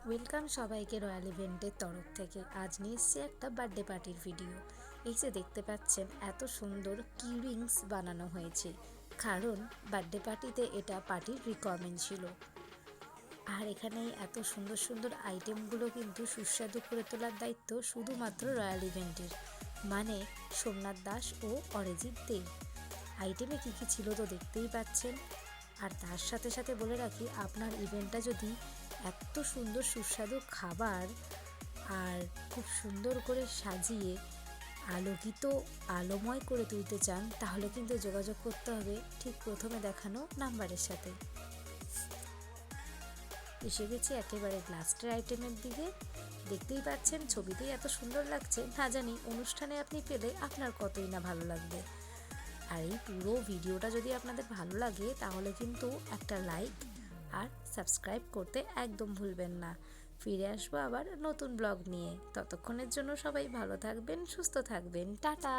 Welcome সবাইকে royal ইভেন্টের তরফ থেকে। আজ নিয়ে এসেছি একটা বার্থডে পার্টির ভিডিও। এই যে দেখতে পাচ্ছেন এত সুন্দর কি রিংস বানানো হয়েছে, কারণ বার্থডে পার্টিতে এটা পার্টির রিকোয়ারমেন্ট ছিল। আর এখানে এত সুন্দর সুন্দর আইটেমগুলো কিন্তু সুস্বাদু করে তোলার দায়িত্ব শুধুমাত্র রয়্যাল ইভেন্টের, মানে সোমনাথ দাস ও অরিজিৎ দেব। আইটেমে কী কী ছিল তো দেখতেই পাচ্ছেন। আর তার সাথে সাথে বলে রাখি, আপনার ইভেন্টটা যদি এত সুন্দর সুস্বাদু খাবার আর খুব সুন্দর করে সাজিয়ে আলোকিত আলোময় করে তুলতে চান, তাহলে কিন্তু যোগাযোগ করতে হবে ঠিক প্রথমে দেখানো নাম্বারের সাথে। এসে গেছি একেবারে লাস্টের আইটেমের দিকে। দেখতেই পাচ্ছেন ছবিতেই এত সুন্দর লাগছে, না জানি অনুষ্ঠানে আপনি পেলে আপনার কতই না ভালো লাগবে। আর এই পুরো ভিডিওটা যদি আপনাদের ভালো লাগে তাহলে কিন্তু একটা লাইক আর সাবস্ক্রাইব করতে একদম ভুলবেন না। ফিরে আসবো আবার নতুন ব্লগ নিয়ে। ততক্ষণের জন্য সবাই ভালো থাকবেন, সুস্থ থাকবেন, টাটা।